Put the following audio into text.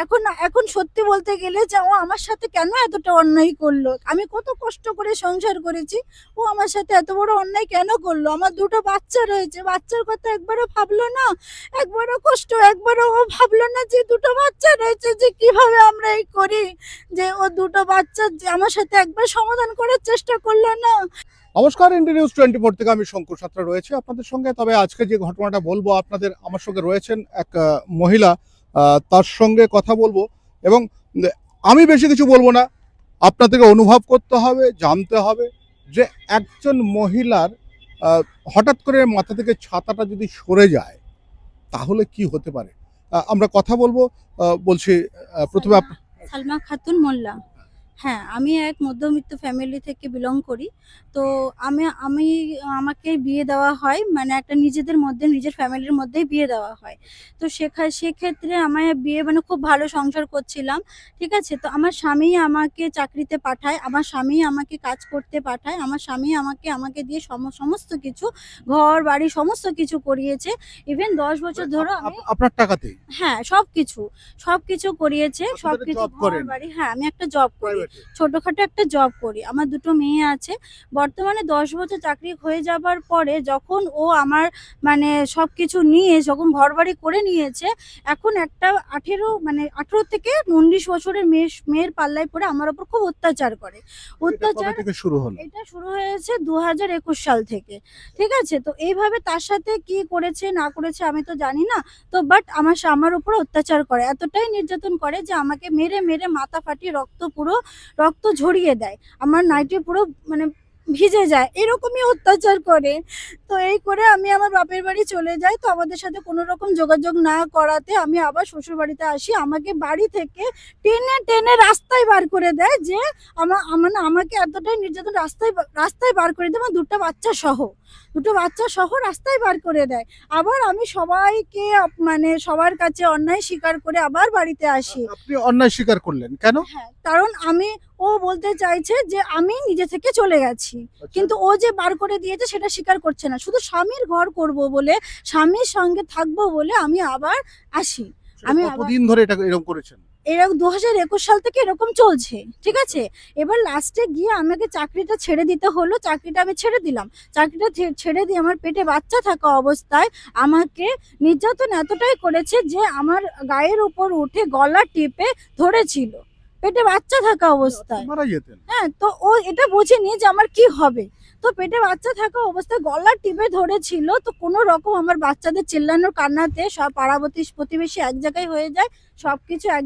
এখন এখন সত্যি বলতে গেলে যে ও আমার সাথে কেন এতটা অন্যায় করলো, আমি কত কষ্ট করে সংসার করেছি, ও আমার সাথে এত বড় অন্যায় কেন করলো? আমার দুটো বাচ্চা রয়েছে, বাচ্চার কথা একবারও ভাবলো না, একবারও কষ্ট একবারও ও ভাবলো না যে দুটো বাচ্চা রয়েছে, যে কিভাবে আমরা এই করি, যে ও দুটো বাচ্চা যে আমার সাথে একবার সমাধান করার চেষ্টা করলো না। নমস্কার, ইন্ডিয়া নিউজ 24 থেকে আমি শঙ্কর সাঁতরা রয়েছে আপনাদের সঙ্গে। তবে আজকে যে ঘটনাটা বলবো আপনাদের, আমার সঙ্গে রয়েছেন এক মহিলা, তার সঙ্গে কথা বলবো এবং আমি বেশি কিছু বলবো না, আপনাদেরকে অনুভব করতে হবে, জানতে হবে যে একজন মহিলার হঠাৎ করে মাথা থেকে ছাতাটা যদি সরে যায় তাহলে কি হতে পারে। আমরা কথা বলবো। বলছি প্রথমে সালমা খাতুন মোল্লা। হ্যাঁ, আমি এক মধ্যবিত্ত ফ্যামিলি থেকে বিলং করি। তো আমি আমি আমাকে বিয়ে দেওয়া হয়, মানে একটা নিজেদের মধ্যে নিজের ফ্যামিলির মধ্যেই বিয়ে দেওয়া হয়। তো সেক্ষেত্রে আমায় বিয়ে মানে খুব ভালো সংসার করছিলাম। ঠিক আছে? তো আমার স্বামী আমাকে চাকরিতে পাঠায়, আমার স্বামী আমাকে কাজ করতে পাঠায়, আমার স্বামী আমাকে দিয়ে সমস্ত কিছু ঘর-বাড়ি সমস্ত কিছু করিয়েছে। ইভেন ১০ বছর ধরেও আমি আপনার টাকাতেই হ্যাঁ, সবকিছু করিয়েছে, আপনারা সবকিছু জব করেন ঘর-বাড়ি। হ্যাঁ, আমি একটা জব করি। প্রাইভেটে? ছোটখাটো একটা জব করি। আমার ২ টো মেয়ে আছে। বর্তমানে ১০ বছর চাকরি হয়ে যাবার পরে যখন ও আমার মানে সবকিছু নিয়ে যখন ঘরবাড়ি করে নিয়েছে, এখন একটা ১৮ থেকে ১৯ বছরের মেয়ের পাল্লায় পড়ে আমার উপর খুব অত্যাচার করে। এটা কবে অত্যাচার থেকে শুরু হলো? এটা শুরু হয়েছে ২০২১ সাল থেকে। ঠিক আছে? তো এইভাবে তার সাথে কি করেছে না করেছে আমি তো জানি না। তো বাট আমার উপর অত্যাচার করে। এতটাই নির্যাতন করে যে আমাকে মেরে মাথা ফাটিয়ে রক্ত ঝরিয়ে দেয়। আমার নাইটি পুরো মানে ভিজে যায়। এরকমই অত্যাচার করে। তো এই করে আমি আমার বাপের বাড়ি চলে যাই। তো আমাদের সাথে কোনো রকম যোগাযোগ না করাতে আমি আবার শ্বশুরবাড়িতে আসি। আমাকে বাড়ি থেকে টেনে রাস্তায় বার করে দেয়, যে মানে আমাকে এতটাই নির্যাতন রাস্তায় বার করে দেয়, আমার ২ টা বাচ্চা সহ। ২ টো বাচ্চা সহ রাস্তায় বার করে দেয়। আবার আমি সবাইকে মানে সবার কাছে অন্যায় স্বীকার করে আবার বাড়িতে আসি। আপনি অন্যায় স্বীকার করলেন কেন? হ্যাঁ, কারণ ও বলতে চাইছে যে আমি নিজে থেকে চলে গেছি। আচ্ছা। কিন্তু ও যে বার করে দিয়েছে সেটা স্বীকার করছে না। শুধু স্বামীর ঘর করব বলে, স্বামীর সঙ্গে থাকবো বলে আমি আবার আসি। সেটা আমি আবার কতদিন ধরে এটা এরকম করেছেন? এরকম ২০২১ সাল থেকে এরকম চলছে। ঠিক আছে? এবার লাস্টে গিয়ে আমাকে চাকরিটা ছেড়ে দিতে হলো। চাকরিটা আমি ছেড়ে দিলাম। চাকরিটা ছেড়ে দিয়ে আমার পেটে বাচ্চা থাকা অবস্থায় আমাকে নির্যাতন এতটাই করেছে যে আমার গায়ের উপর উঠে গলা টিপে ধরেছিল। পেটে বাচ্চা থাকা আপনি অবস্থায়। মারা যেতেন? হ্যাঁ, তো ও এটা বোঝেনি যে আমার কি হবে। তো পেটে বাচ্চা থাকা অবস্থায় গলা টিপে ধরেছিল। তো কোনো রকম আমার বাচ্চাদের চিল্লানোর কান্নাতে সব পাড়া প্রতিবেশী এক জায়গায় হয়ে যায়। সবকিছু এক